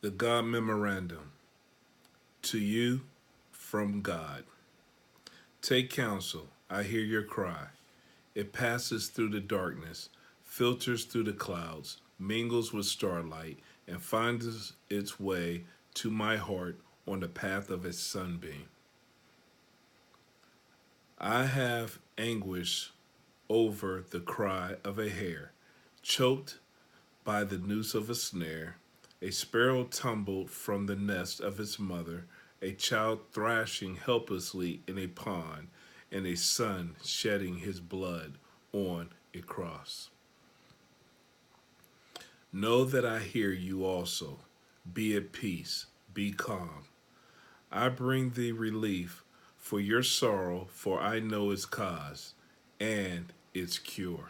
The God Memorandum. To you from God. Take counsel. I hear your cry. It passes through the darkness, filters through the clouds, mingles with starlight, and finds its way to my heart on the path of a sunbeam. I have anguish over the cry of a hare, choked by the noose of a snare, a sparrow tumbled from the nest of its mother, a child thrashing helplessly in a pond, and a son shedding his blood on a cross. Know that I hear you also. Be at peace, be calm. I bring thee relief for your sorrow, for I know its cause and its cure.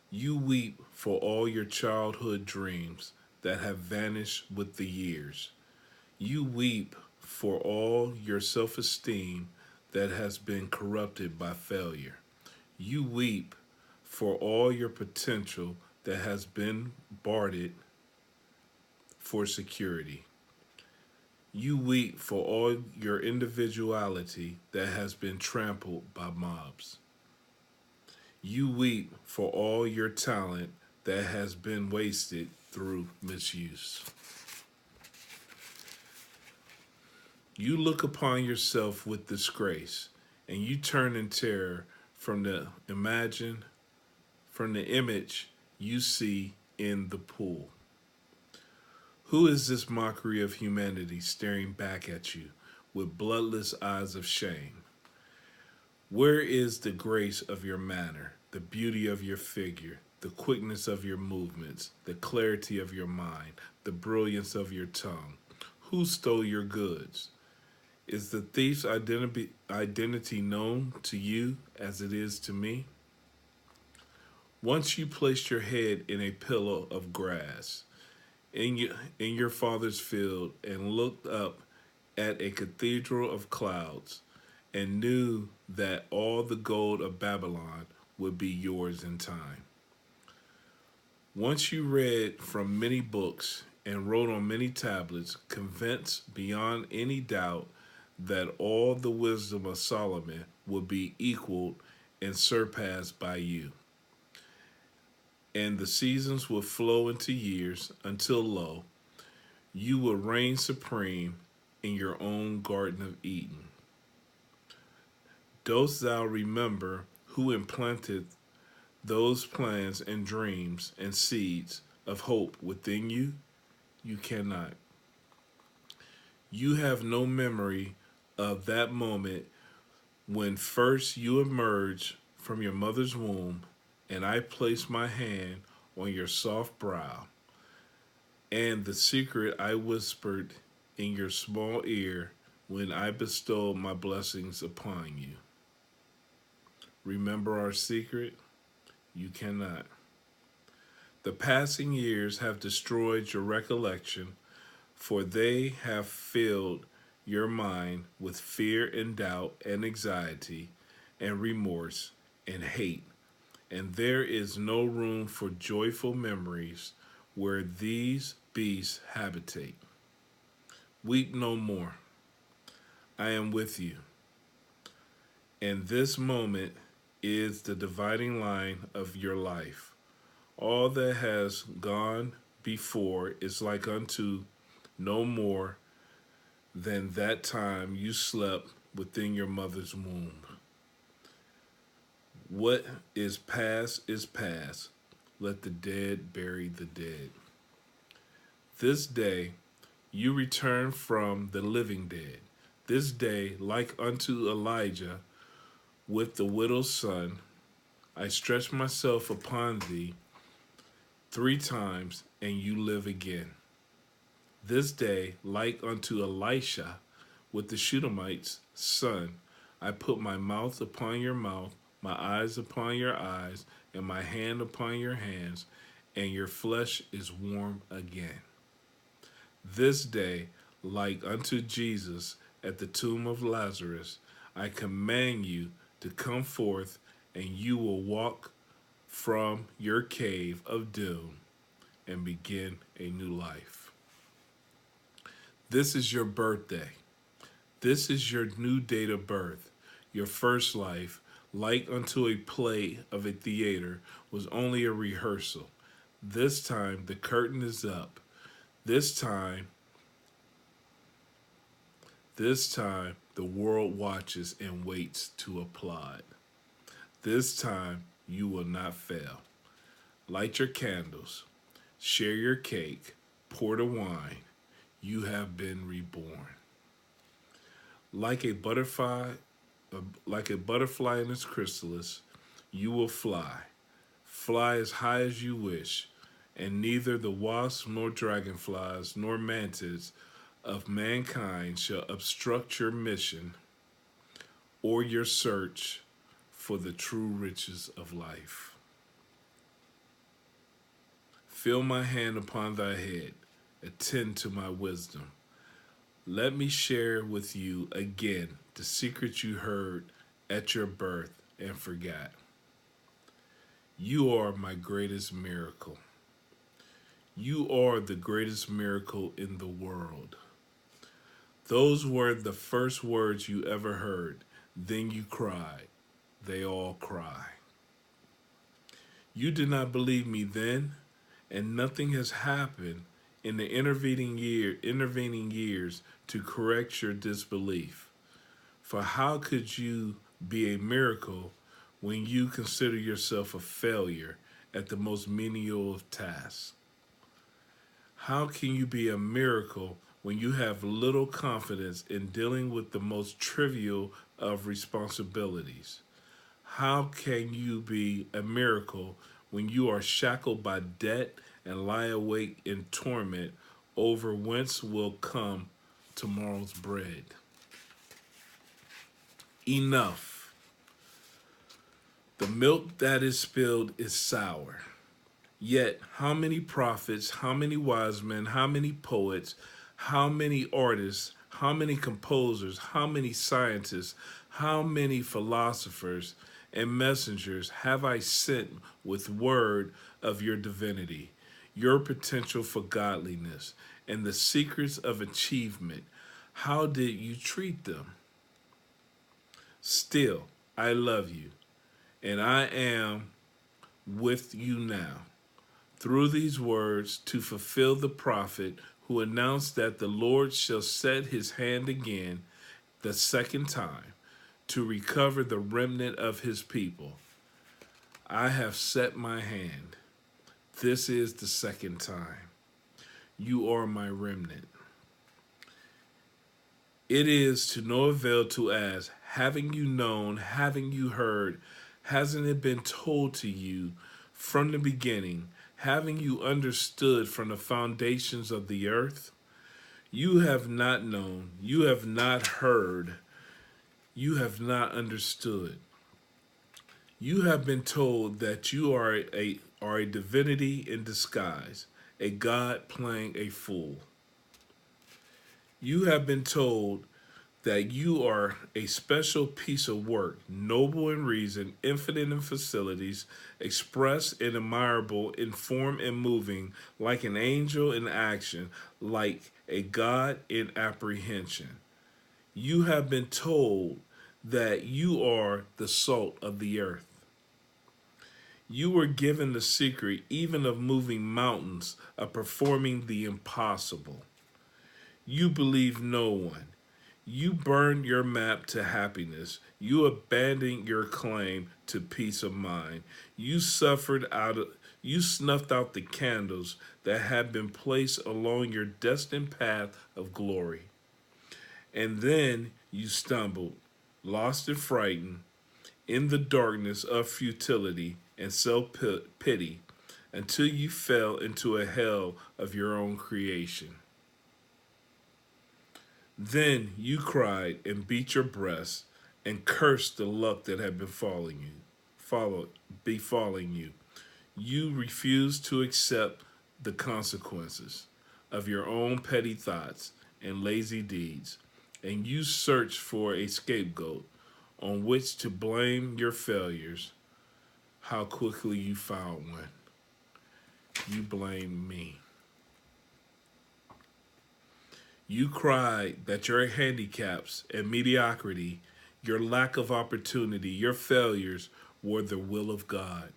You weep for all your childhood dreams that have vanished with the years. You weep for all your self esteem that has been corrupted by failure. You weep for all your potential that has been bartered for security. You weep for all your individuality that has been trampled by mobs. You weep for all your talent that has been wasted through misuse. You look upon yourself with disgrace, and you turn in terror from the image you see in the pool. Who is this mockery of humanity staring back at you with bloodless eyes of shame? Where is the grace of your manner, the beauty of your figure, the quickness of your movements, the clarity of your mind, the brilliance of your tongue? Who stole your goods? Is the thief's identity known to you as it is to me? Once you placed your head in a pillow of grass in your father's field and looked up at a cathedral of clouds and knew that all the gold of Babylon would be yours in time. Once you read from many books and wrote on many tablets, convinced beyond any doubt that all the wisdom of Solomon would be equaled and surpassed by you. And the seasons would flow into years until, lo, you will reign supreme in your own Garden of Eden. Dost thou remember who implanted those plans and dreams and seeds of hope within you? You cannot. You have no memory of that moment when first you emerged from your mother's womb and I placed my hand on your soft brow, and the secret I whispered in your small ear when I bestowed my blessings upon you. Remember our secret? You cannot. The passing years have destroyed your recollection, for they have filled your mind with fear and doubt and anxiety and remorse and hate, and there is no room for joyful memories where these beasts habitate. Weep no more. I am with you. And this moment is the dividing line of your life. All that has gone before is like unto no more than that time you slept within your mother's womb. What is past is past. Let the dead bury the dead. This day you return from the living dead. This day, like unto Elijah with the widow's son, I stretch myself upon thee 3 times, and you live again. This day, like unto Elisha with the Shunammite's son, I put my mouth upon your mouth, my eyes upon your eyes, and my hand upon your hands, and your flesh is warm again. This day, like unto Jesus at the tomb of Lazarus, I command you to come forth, and you will walk from your cave of doom and begin a new life. This is your birthday. This is your new date of birth. Your first life, like unto a play of a theater, was only a rehearsal. This time the curtain is up. This time, this time the world watches and waits to applaud. This time you will not fail. Light your candles, share your cake, pour the wine. You have been reborn. Like a butterfly, like a butterfly in its chrysalis, you will fly. Fly as high as you wish, and neither the wasps nor dragonflies nor mantids of mankind shall obstruct your mission or your search for the true riches of life. Feel my hand upon thy head, attend to my wisdom. Let me share with you again the secret you heard at your birth and forgot. You are my greatest miracle. You are the greatest miracle in the world. Those were the first words you ever heard. Then you cried. They all cry. You did not believe me then, and nothing has happened in the intervening years to correct your disbelief. For how could you be a miracle when you consider yourself a failure at the most menial of tasks? How can you be a miracle when you have little confidence in dealing with the most trivial of responsibilities? How can you be a miracle when you are shackled by debt and lie awake in torment over whence will come tomorrow's bread? Enough. The milk that is spilled is sour. Yet, how many prophets, how many wise men, how many poets, how many artists, how many composers, how many scientists, how many philosophers and messengers have I sent with word of your divinity, your potential for godliness, and the secrets of achievement? How did you treat them? Still, I love you, and I am with you now through these words to fulfill the prophet who announced that the Lord shall set his hand again the second time to recover the remnant of his people. I have set my hand. This is the second time. You are my remnant. It is to no avail to ask, having you known, having you heard, hasn't it been told to you from the beginning, having you understood from the foundations of the earth? You have not known, you have not heard, you have not understood. You have been told that you are a divinity in disguise, a God playing a fool. You have been told that you are a special piece of work, noble in reason, infinite in facilities, express and admirable in form and moving, like an angel in action, like a God in apprehension. You have been told that you are the salt of the earth. You were given the secret even of moving mountains, of performing the impossible. You believe no one. You burned your map to happiness. You abandoned your claim to peace of mind. You snuffed out the candles that had been placed along your destined path of glory. And then you stumbled, lost and frightened, in the darkness of futility and self-pity, until you fell into a hell of your own creation. Then you cried and beat your breast and cursed the luck that had befalling you. You refused to accept the consequences of your own petty thoughts and lazy deeds, and you searched for a scapegoat on which to blame your failures. How quickly you found one. You blame me. You cried that your handicaps and mediocrity, your lack of opportunity, your failures were the will of God.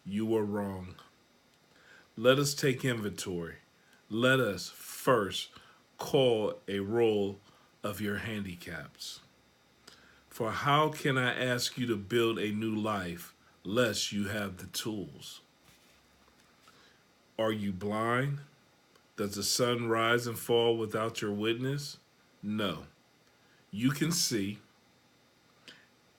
You were wrong. Let us take inventory. Let us first call a roll of your handicaps. For how can I ask you to build a new life lest you have the tools? Are you blind? Does the sun rise and fall without your witness? No. You can see,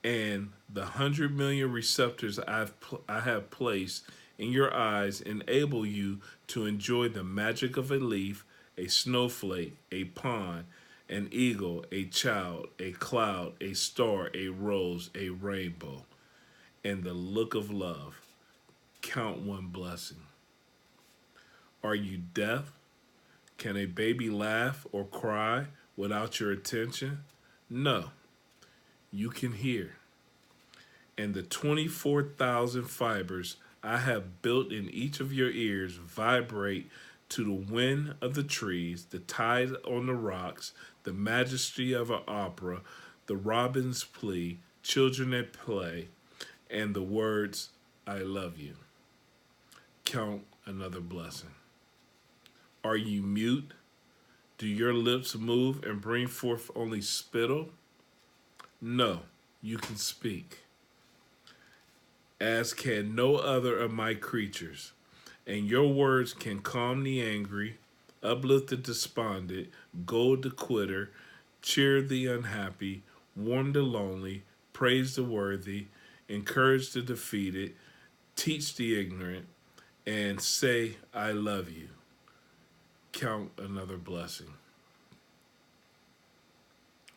and the 100 million receptors I have placed in your eyes enable you to enjoy the magic of a leaf, a snowflake, a pond, an eagle, a child, a cloud, a star, a rose, a rainbow, and the look of love. Count one blessing. Are you deaf? Can a baby laugh or cry without your attention? No, you can hear. And the 24,000 fibers I have built in each of your ears vibrate to the wind of the trees, the tide on the rocks, the majesty of an opera, the robin's plea, children at play, and the words, I love you. Count another blessing. Are you mute? Do your lips move and bring forth only spittle? No, you can speak, as can no other of my creatures, and your words can calm the angry, uplift the despondent, goad the quitter, cheer the unhappy, warm the lonely, praise the worthy, encourage the defeated, teach the ignorant, and say, I love you. Count another blessing.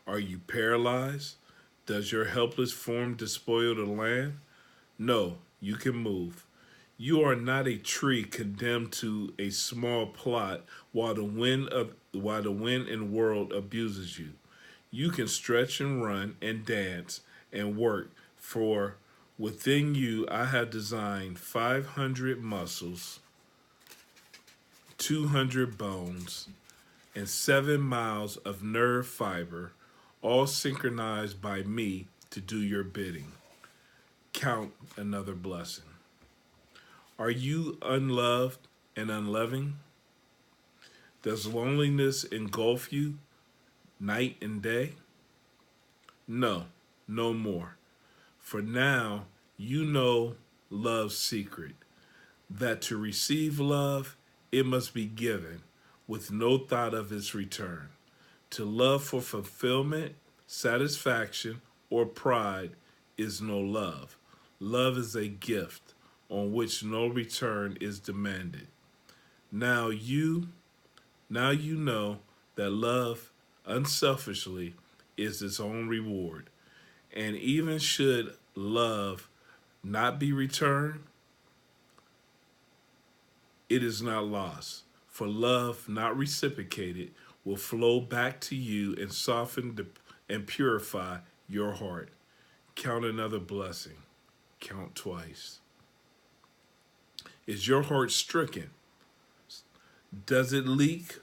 Are you paralyzed? Does your helpless form despoil the land? No, you can move. You are not a tree condemned to a small plot while the wind and world abuses you. You can stretch and run and dance and work, for within you I have designed 500 muscles, 200 bones, and 7 miles of nerve fiber, all synchronized by me to do your bidding. Count another blessing. Are you unloved and unloving? Does loneliness engulf you night and day? No, no more. For now you know love's secret, that to receive love, it must be given with no thought of its return. To love for fulfillment, satisfaction, or pride is no love. Love is a gift on which no return is demanded. Now you know that love unselfishly is its own reward. And even should love not be returned, it is not lost. For love not reciprocated will flow back to you and and purify your heart. Count another blessing. Count twice. Is your heart stricken? Does it leak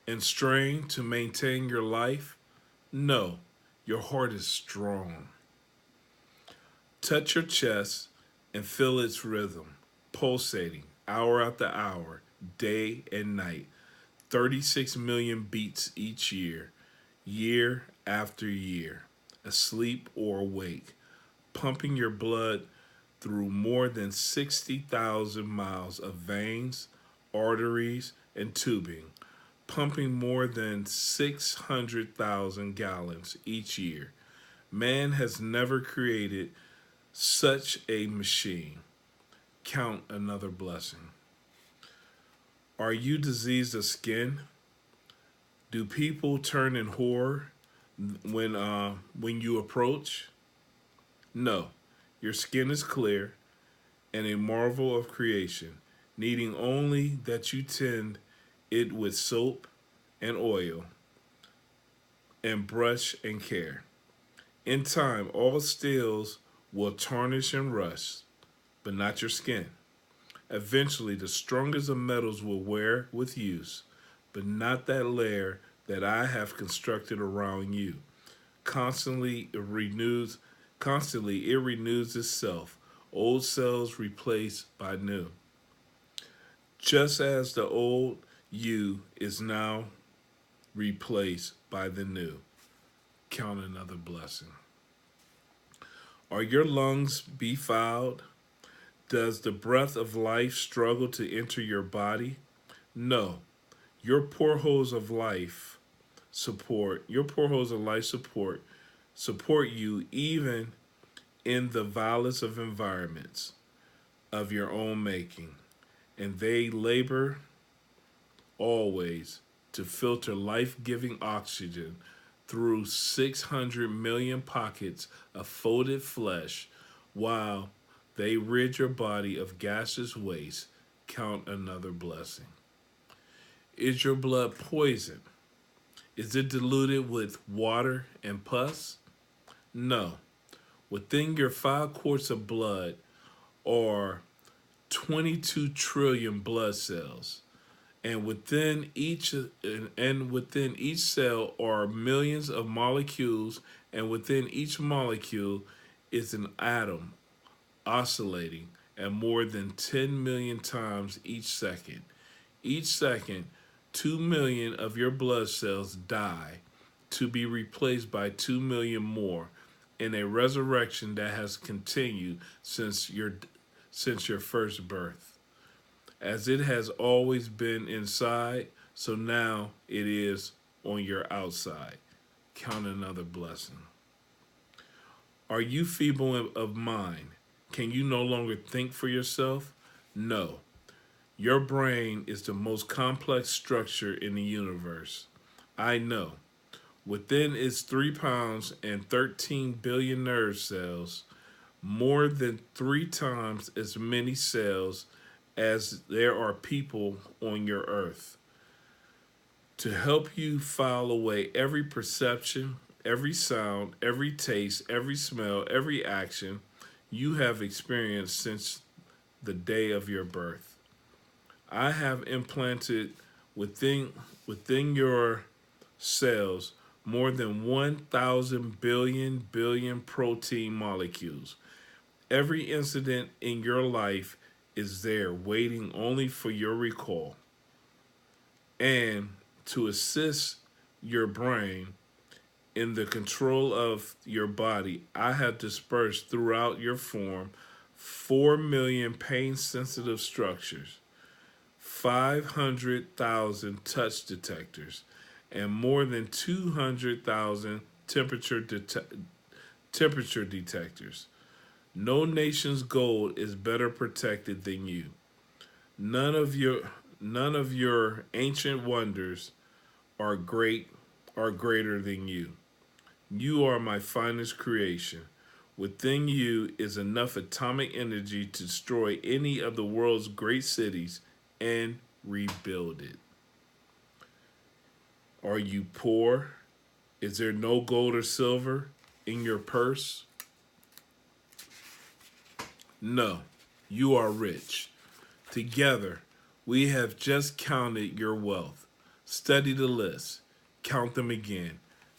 and strain to maintain your life? No, your heart is strong. Touch your chest and feel its rhythm, pulsating hour after hour, day and night. 36 million beats each year, year after year, asleep or awake, pumping your blood through more than 60,000 miles of veins, arteries, and tubing, pumping more than 600,000 gallons each year. Man has never created such a machine. Count another blessing. Are you diseased of skin? Do people turn in horror when you approach? No, your skin is clear and a marvel of creation, needing only that you tend it with soap and oil and brush and care. In time, all steels will tarnish and rust, but not your skin. Eventually, the strongest of metals will wear with use, but not that layer that I have constructed around you. Constantly it renews Constantly it renews itself. Old cells replaced by new. Just as the old you is now replaced by the new. Count another blessing. Are your lungs befouled? Does the breath of life struggle to enter your body? No. Your portholes of life support you even in the vilest of environments of your own making, and they labor always to filter life-giving oxygen through 600 million pockets of folded flesh while they rid your body of gaseous waste. Count another blessing. Is your blood poisoned? Is it diluted with water and pus? No. Within your 5 quarts of blood are 22 trillion blood cells, and within each cell are millions of molecules, and within each molecule is an atom oscillating at more than 10 million times each second. Each second, 2 million of your blood cells die to be replaced by 2 million more in a resurrection that has continued since your first birth. As it has always been inside, so now it is on your outside. Count another blessing. Are you feeble of mind? Can you no longer think for yourself? No. Your brain is the most complex structure in the universe. I know. Within its 3 pounds and 13 billion nerve cells, more than 3 times as many cells as there are people on your earth. To help you file away every perception, every sound, every taste, every smell, every action you have experienced since the day of your birth. I have implanted within your cells more than 1,000 billion protein molecules. Every incident in your life is there waiting only for your recall. And to assist your brain in the control of your body, I have dispersed throughout your form 4 million pain sensitive structures, 500,000 touch detectors, and more than 200,000 temperature detectors. No nation's gold is better protected than you. None of your ancient wonders are greater than you. You are my finest creation. Within you is enough atomic energy to destroy any of the world's great cities and rebuild it. Are you poor? Is there no gold or silver in your purse? No, you are rich. Together, we have just counted your wealth. Study the list. Count them again.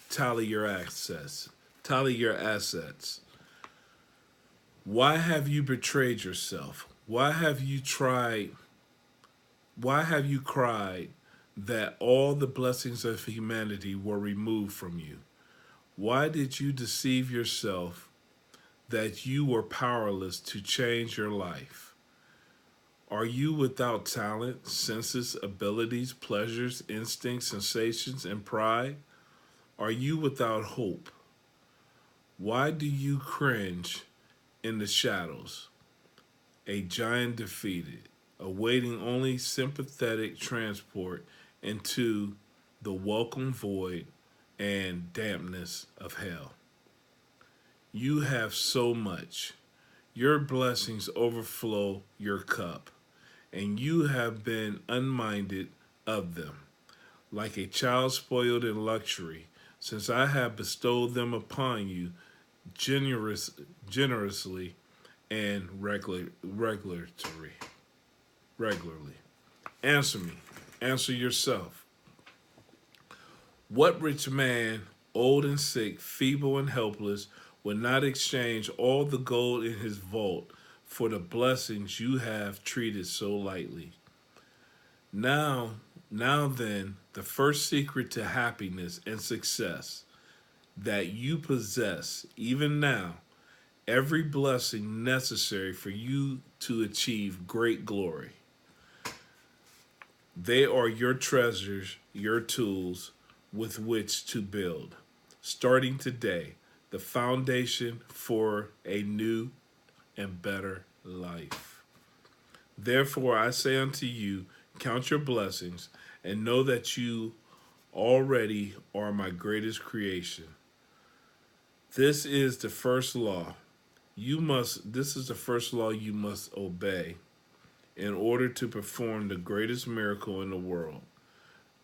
Tally your assets. Tally your assets. Why have you betrayed yourself? Why have you cried that all the blessings of humanity were removed from you? Why did you deceive yourself that you were powerless to change your life? Are you without talent, senses, abilities, pleasures, instincts, sensations, and pride? Are you without hope? Why do you cringe in the shadows? A giant defeated, awaiting only sympathetic transport into the welcome void and dampness of hell. You have so much. Your blessings overflow your cup, and you have been unminded of them, like a child spoiled in luxury, since I have bestowed them upon you generously and regularly. Answer me. Answer yourself. What rich man, old and sick, feeble and helpless, would not exchange all the gold in his vault for the blessings you have treated so lightly? Now, now then, the first secret to happiness and success that you possess, even now, every blessing necessary for you to achieve great glory. They are your treasures, your tools with which to build, starting today, the foundation for a new and better life. Therefore, I say unto you, count your blessings and know that you already are my greatest creation. This is the first law. This is the first law you must obey in order to perform the greatest miracle in the world,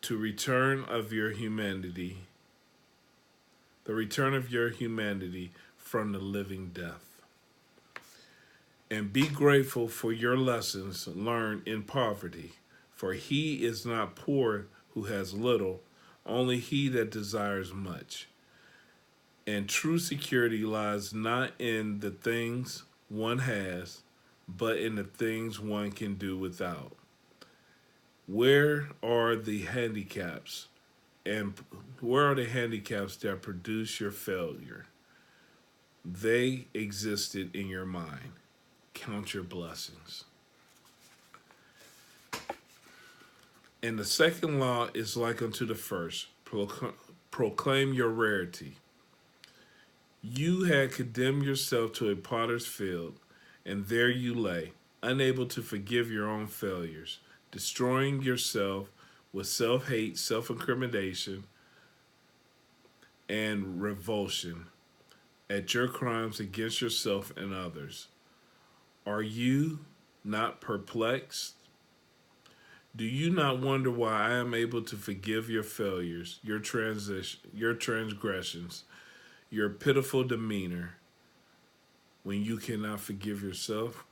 to return of your humanity, the return of your humanity from the living death. And be grateful for your lessons learned in poverty, for he is not poor who has little, only he that desires much. And true security lies not in the things one has, but in the things one can do without. Where are the handicaps? And where are the handicaps that produce your failure? They existed in your mind. Count your blessings. And the second law is like unto the first. Proclaim your rarity. You had condemned yourself to a potter's field, and there you lay, unable to forgive your own failures, destroying yourself with self-hate, self-incrimination, and revulsion at your crimes against yourself and others. Are you not perplexed? Do you not wonder why I am able to forgive your failures, your transgressions, your pitiful demeanor, when you cannot forgive yourself?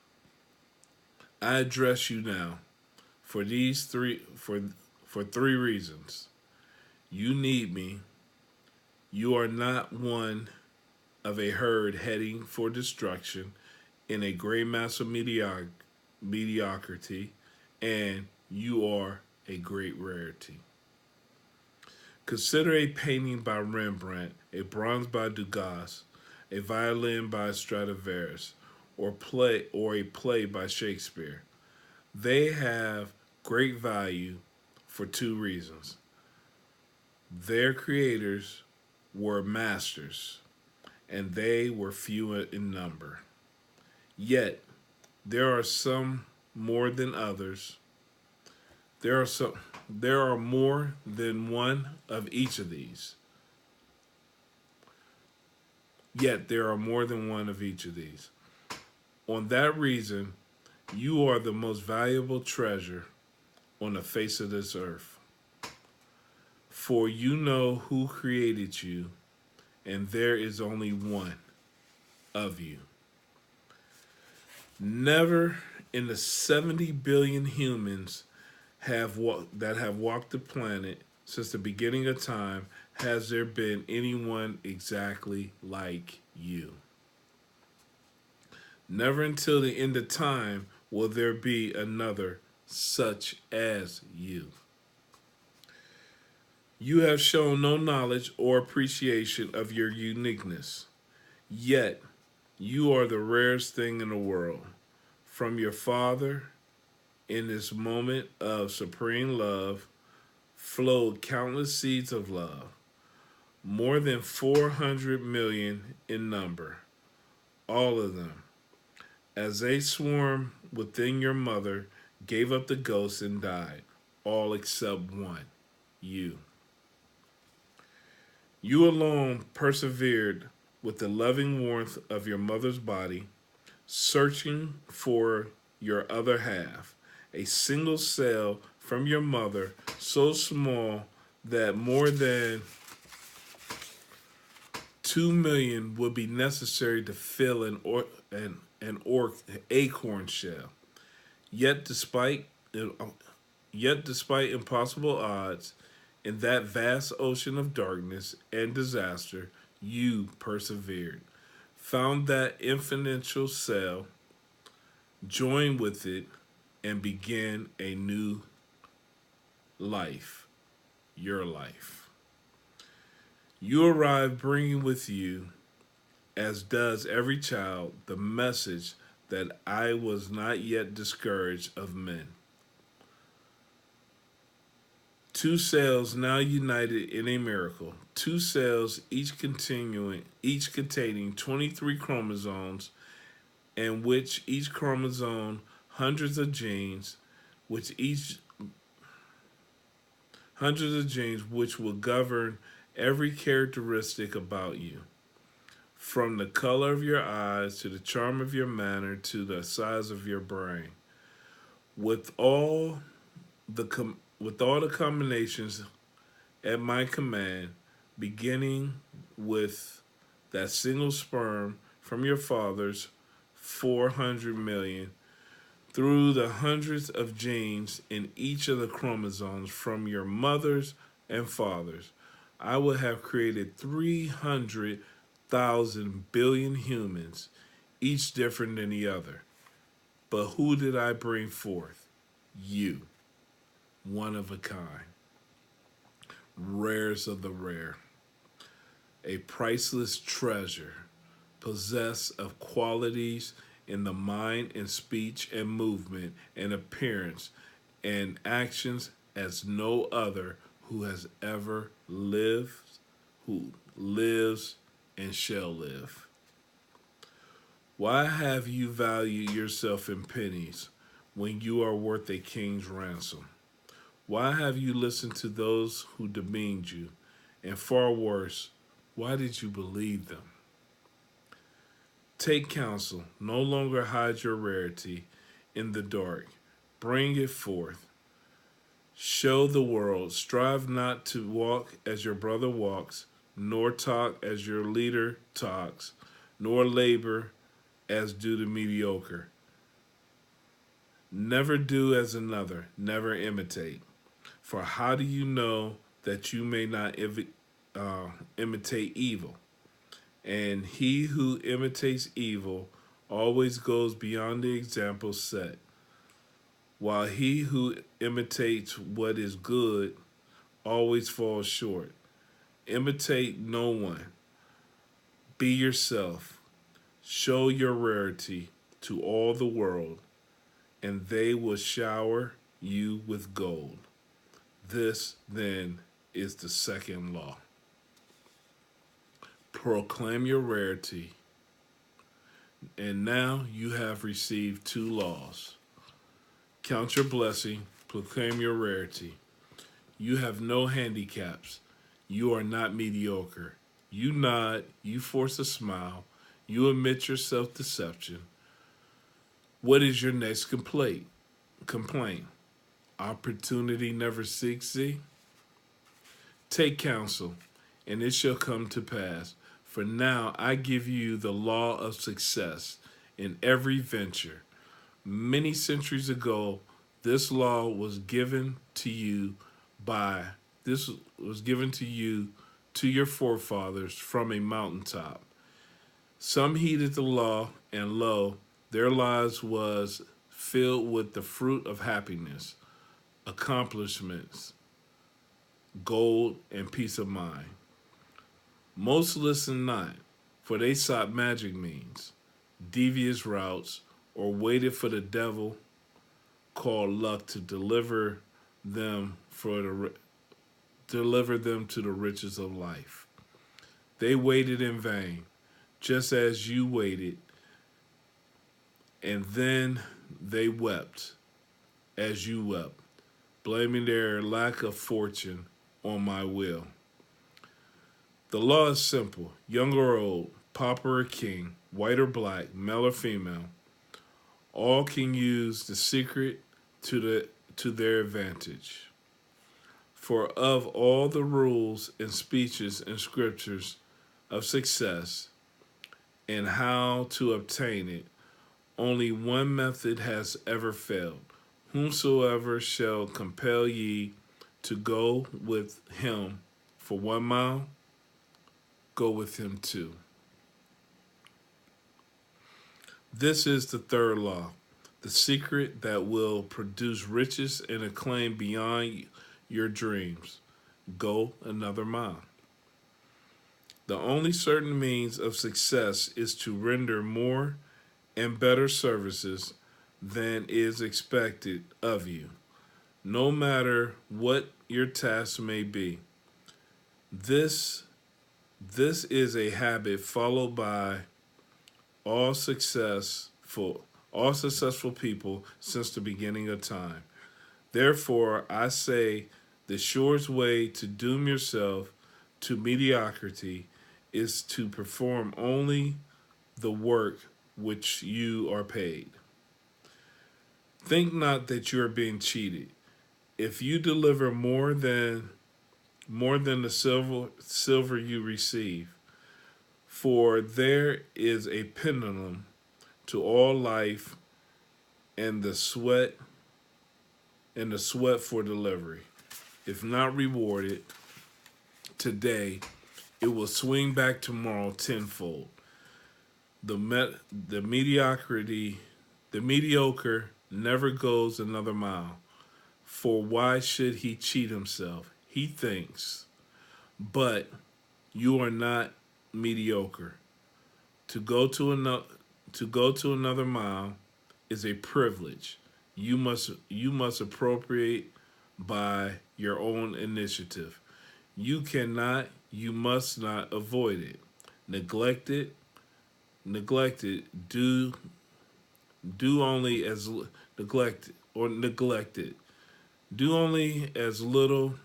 I address you now for three reasons. You need me. You are not one of a herd heading for destruction in a great mass of mediocrity, and you are a great rarity. Consider a painting by Rembrandt, a bronze by Degas, a violin by Stradivarius, or a play by Shakespeare. They have great value for two reasons. Their creators were masters, and they were few in number. Yet, there are some more than others. There are more than one of each of these. Yet there are more than one of each of these. On that reason, you are the most valuable treasure on the face of this earth. For you know who created you, and there is only one of you. Never in the 70 billion humans that have walked the planet since the beginning of time has there been anyone exactly like you. Never until the end of time will there be another such as you. You have shown no knowledge or appreciation of your uniqueness, yet you are the rarest thing in the world. From your Father, in this moment of supreme love, flowed countless seeds of love, more than 400 million in number, all of them, as they swarmed within your mother, gave up the ghost and died, all except one, you. You alone persevered with the loving warmth of your mother's body, searching for your other half, a single cell from your mother, so small that more than 2 million would be necessary to fill an acorn shell. Yet despite impossible odds, In that vast ocean of darkness and disaster, you persevered, found that infinite cell, joined with it, and began a new life, your life. You arrive bringing with you, as does every child, the message that I was not yet discouraged of men. Two cells now united in a miracle. Two cells each containing 23 chromosomes, and which each chromosome hundreds of genes, which each hundreds of genes which will govern every characteristic about you, from the color of your eyes to the charm of your manner to the size of your brain, with all with all the combinations at my command, beginning with that single sperm from your father's 400 million, through the hundreds of genes in each of the chromosomes from your mothers and fathers. I would have created 300,000 billion humans, each different than the other. But who did I bring forth? You, one of a kind, rares of the rare, a priceless treasure, possessed of qualities in the mind and speech and movement and appearance and actions as no other who has ever lived, who lives and shall live. Why have you valued yourself in pennies when you are worth a king's ransom? Why have you listened to those who demeaned you? And far worse, why did you believe them? Take counsel, no longer hide your rarity in the dark. Bring it forth. Show the world. Strive not to walk as your brother walks, nor talk as your leader talks, nor labor as do the mediocre. Never do as another, never imitate. For how do you know that you may not imitate evil? And he who imitates evil always goes beyond the example set, while he who imitates what is good always falls short. Imitate no one. Be yourself. Show your rarity to all the world, and they will shower you with gold. This, then, is the second law. Proclaim your rarity, and now you have received two laws. Count your blessing, proclaim your rarity. You have no handicaps. You are not mediocre. You nod, you force a smile, you admit your self-deception. What is your next complaint? Opportunity never seeks thee? Take counsel, and it shall come to pass. For now I give you the law of success in every venture. Many centuries ago, this law was given to you to your forefathers from a mountaintop. Some heeded the law, and lo, their lives was filled with the fruit of happiness, accomplishments, gold, and peace of mind. Most listened not, for they sought magic means, devious routes, or waited for the devil called luck to deliver them to the riches of life. They waited in vain, just as you waited, and then they wept as you wept, blaming their lack of fortune on my will. The law is simple: young or old, pauper or king, white or black, male or female, all can use the secret to their advantage. For of all the rules and speeches and scriptures of success and how to obtain it, only one method has ever failed. Whomsoever shall compel ye to go with him for 1 mile, go with him 2. This is the third law, the secret that will produce riches and acclaim beyond your dreams. Go another mile. The only certain means of success is to render more and better services than is expected of you, no matter what your task may be. This this is a habit followed by all successful all successful people since the beginning of time. Therefore, I say the surest way to doom yourself to mediocrity is to perform only the work which you are paid. Think not that you are being cheated. If you deliver more than the silver you receive, for there is a pendulum to all life and the sweat for delivery. If not rewarded today, it will swing back tomorrow tenfold. The mediocrity, the mediocre never goes another mile. For why should he cheat himself? He thinks, but you are not mediocre. To go to another mile is a privilege. You must appropriate by your own initiative. You must not avoid it. Neglect it. Neglect it. Do only as neglect it. Do only as little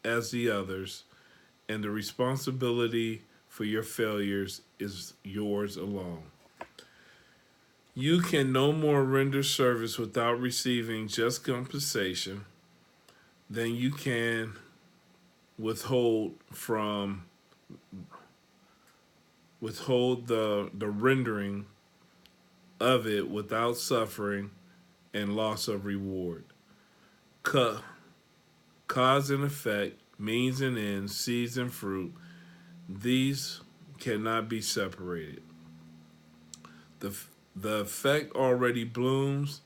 as the others, and the responsibility for your failures is yours alone. You can no more render service without receiving just compensation than you can withhold from withhold the rendering of it without suffering and loss of reward. Cause and effect, means and ends, seeds and fruit, these cannot be separated. The, the effect already blooms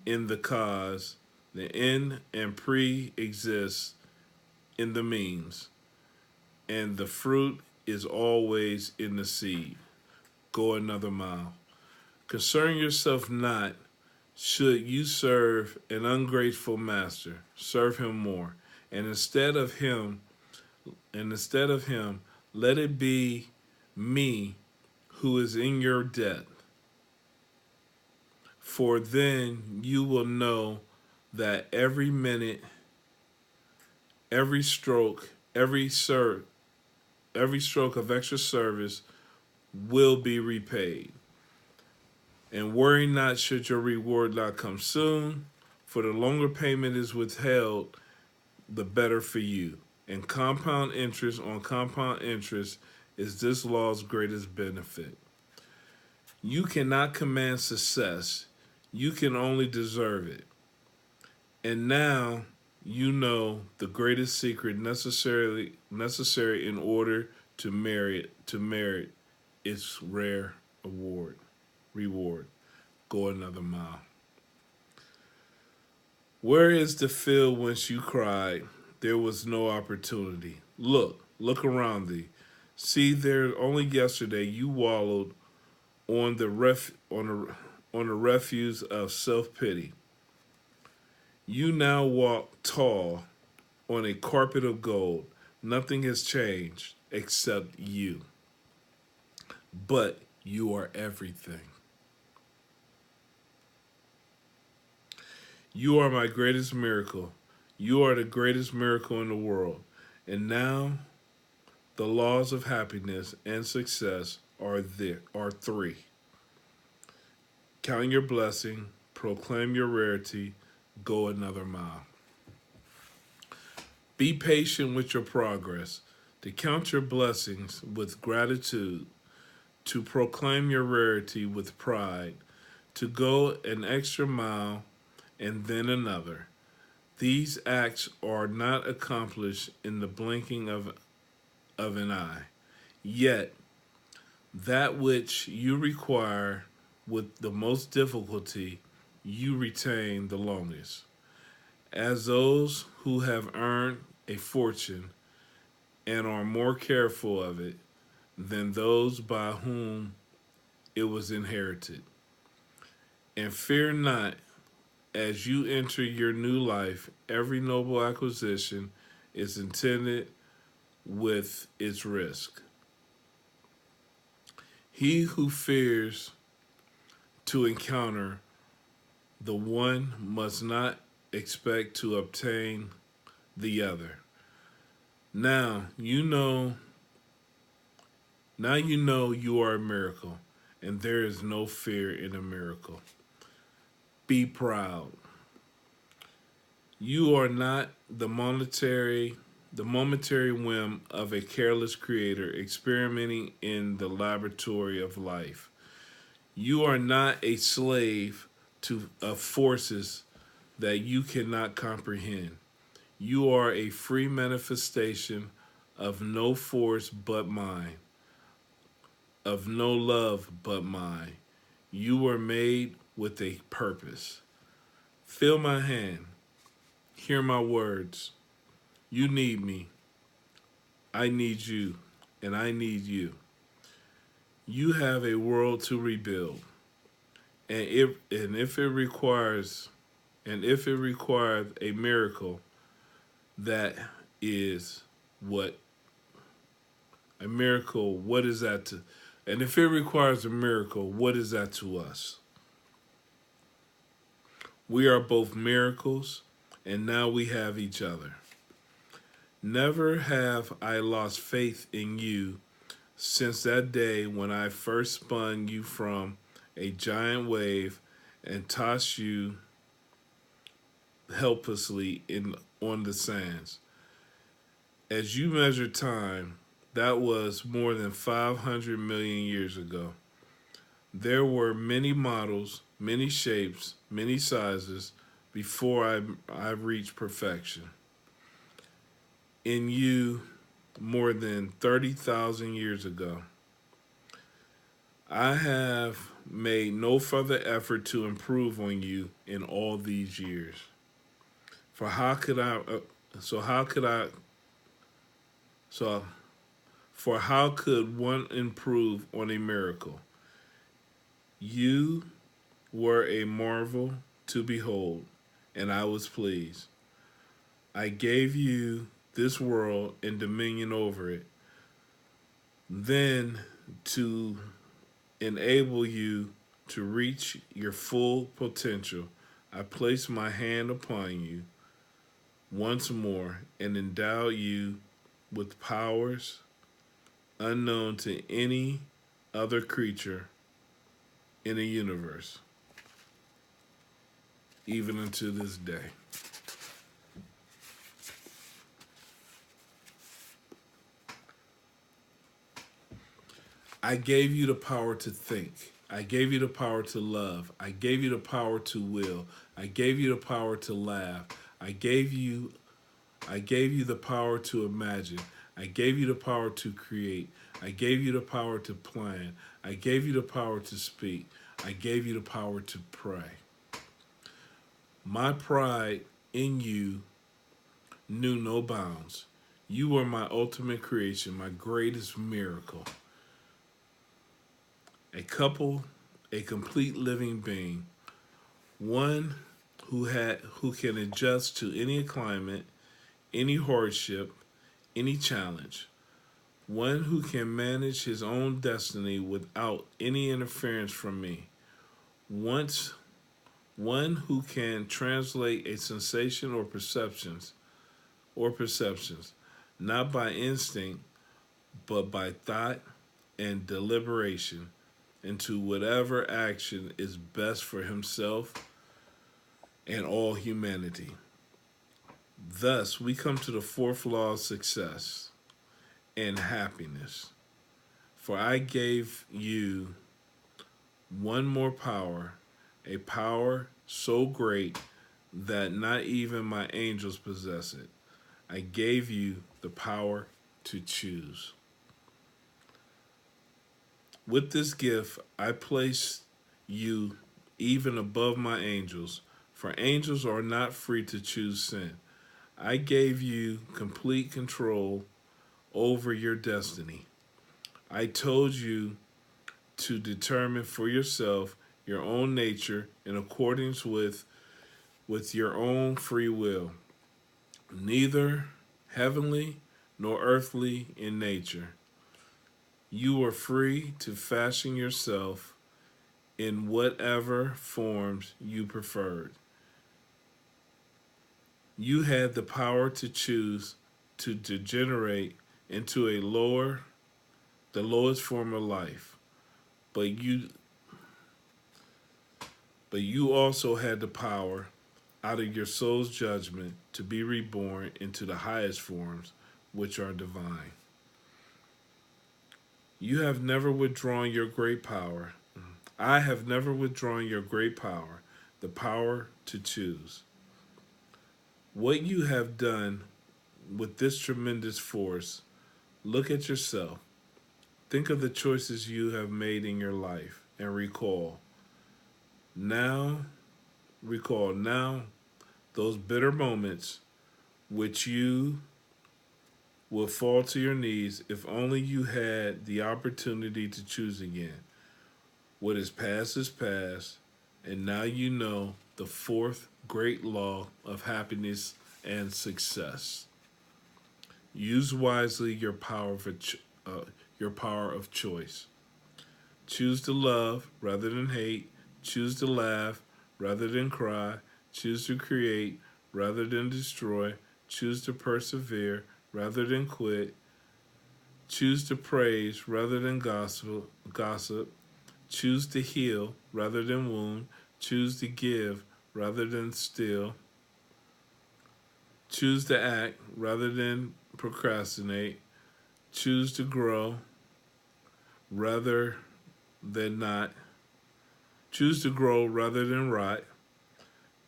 in the cause, the end and pre-exists in the means, and the fruit is always in the seed. Go another mile. Concern yourself not, should you serve an ungrateful master, serve him more. And instead of him, let it be me who is in your debt. For then you will know that every minute, every stroke, every stroke of extra service will be repaid. And worry not should your reward not come soon, for the longer payment is withheld, the better for you. And compound interest on compound interest is this law's greatest benefit. You cannot command success, you can only deserve it. And now you know the greatest secret necessary in order to merit its rare reward. Go another mile. Where is the field whence you cried, there was no opportunity? Look around thee. See, there only yesterday you wallowed on on the refuse of self-pity. You now walk tall on a carpet of gold. Nothing has changed except you. But you are everything. You are my greatest miracle. You are the greatest miracle in the world. And now the laws of happiness and success are three. Count your blessing, proclaim your rarity, go another mile. Be patient with your progress, to count your blessings with gratitude, to proclaim your rarity with pride, to go an extra mile and then another. These acts are not accomplished in the blinking of an eye. Yet, that which you require with the most difficulty, you retain the longest. As those who have earned a fortune and are more careful of it than those by whom it was inherited. And fear not, as you enter your new life, every noble acquisition is intended with its risk. He who fears to encounter the one must not expect to obtain the other. Now you know, now you know you are a miracle, and there is no fear in a miracle. Be proud. You are not the momentary whim of a careless creator experimenting in the laboratory of life. You are not a slave to of forces that you cannot comprehend. You are a free manifestation of no force but mine, of no love but mine. You were made with a purpose. Feel my hand, hear my words. You need me, I need you, and I need you. You have a world to rebuild, and if it requires a miracle, that is what a miracle. What is that to? And if it requires a miracle, what is that to us? We are both miracles, and now we have each other. Never have I lost faith in you since that day when I first spun you from a giant wave and tossed you helplessly in on the sands. As you measure time, that was more than 500 million years ago. There were many models, many shapes, many sizes before I reached perfection. In you, more than 30,000 years ago, I have made no further effort to improve on you in all these years. For how could I? So how could I? So for how could one improve on a miracle? You were a marvel to behold, and I was pleased. I gave you this world and dominion over it. Then, to enable you to reach your full potential, I placed my hand upon you once more and endowed you with powers unknown to any other creature in the universe, even unto this day. I gave you the power to think. I gave you the power to love. I gave you the power to will. I gave you the power to laugh. I gave you the power to imagine. I gave you the power to create. I gave you the power to plan. I gave you the power to speak. I gave you the power to pray. My pride in you knew no bounds. You were my ultimate creation, my greatest miracle. A complete living being, one who can adjust to any climate, any hardship, any challenge, one who can manage his own destiny without any interference from me. Once one who can translate a sensation or perceptions, not by instinct, but by thought and deliberation, into whatever action is best for himself and all humanity. Thus, we come to the fourth law of success and happiness. For I gave you one more power, a power so great that not even my angels possess it. I gave you the power to choose. With this gift, I place you even above my angels, for angels are not free to choose sin. I gave you complete control over your destiny. I told you to determine for yourself your own nature in accordance with your own free will, neither heavenly nor earthly in nature. You are free to fashion yourself in whatever forms you preferred. You had the power to choose to degenerate into the lowest form of life, but you also had the power, out of your soul's judgment, to be reborn into the highest forms, which are divine. You have never withdrawn your great power. I have never withdrawn your great power, the power to choose. What you have done with this tremendous force, look at yourself. Think of the choices you have made in your life and now, recall now those bitter moments which you will fall to your knees if only you had the opportunity to choose again. What is past, and now you know the fourth great law of happiness and success. Use wisely your power of choice. Choose to love rather than hate. Choose to laugh rather than cry. Choose to create rather than destroy. Choose to persevere rather than quit. Choose to praise rather than gossip. Choose to heal rather than wound. Choose to give rather than steal. Choose to act rather than procrastinate. Choose to grow rather than not. Choose to grow rather than rot.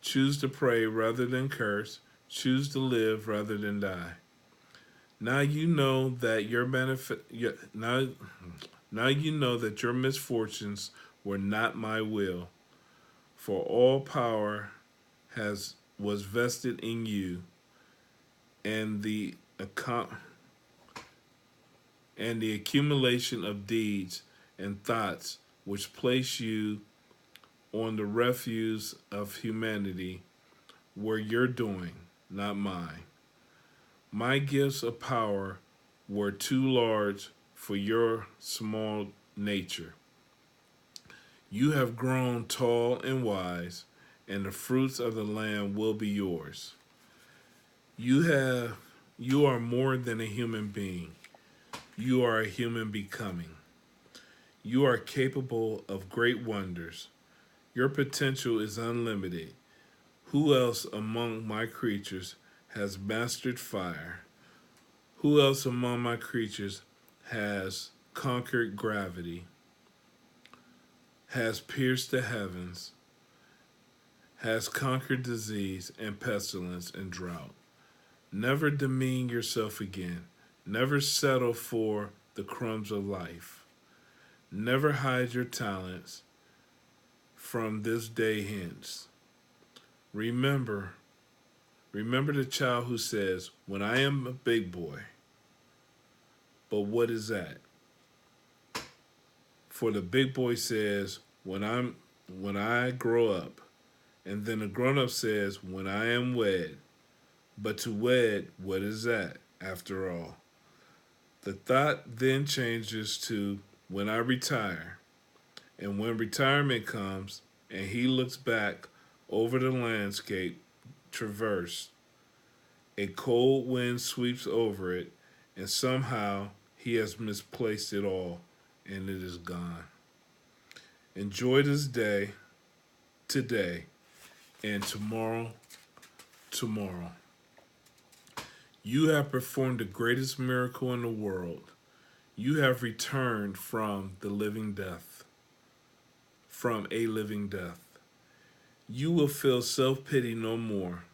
Choose to pray rather than curse. Choose to live rather than die. Now you know that now you know that your misfortunes were not my will, for all power has was vested in you, and the accumulation of deeds and thoughts which place you on the refuse of humanity were your doing, not mine. My gifts of power were too large for your small nature. You have grown tall and wise, and the fruits of the land will be yours. You have you are more than a human being. You are a human becoming. You are capable of great wonders. Your potential is unlimited. Who else among my creatures has mastered fire? Who else among my creatures has conquered gravity, has pierced the heavens, has conquered disease and pestilence and drought? Never demean yourself again. Never settle for the crumbs of life. Never hide your talents from this day hence. Remember, remember the child who says, "When I am a big boy." But what is that? For the big boy says, when I grow up. And then the grown up says, "When I am wed." But to wed, what is that after all? The thought then changes to when I retire. And when retirement comes and he looks back over the landscape traversed, a cold wind sweeps over it, and somehow he has misplaced it all, and it is gone. Enjoy this day, today, and tomorrow. You have performed the greatest miracle in the world. You have returned from a living death. You will feel self pity no more,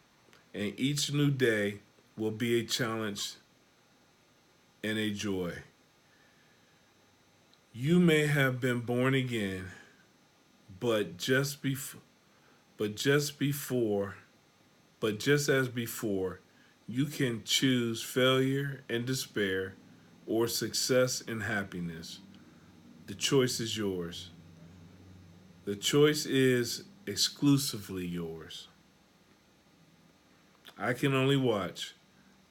and each new day will be a challenge and a joy. You may have been born again, but but just before, but just as before, you can choose failure and despair or success and happiness. The choice is yours. The choice is exclusively yours. I can only watch,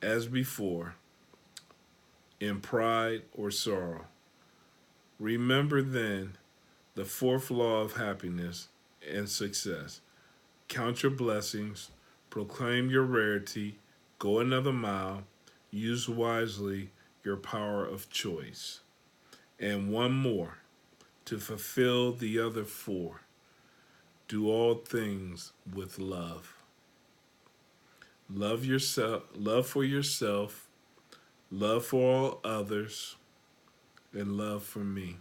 as before, in pride or sorrow. Remember then the fourth law of happiness and success. Count your blessings, proclaim your rarity, go another mile, use wisely your power of choice. And one more to fulfill the other four. Do all things with love. Love yourself, love for yourself, love for all others, and love for me.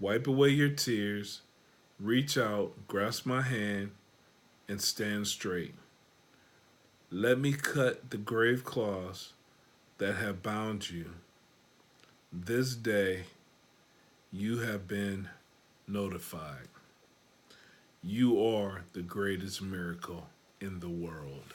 Wipe away your tears, reach out, grasp my hand, and stand straight. Let me cut the grave claws that have bound you. This day you have been notified. You are the greatest miracle in the world.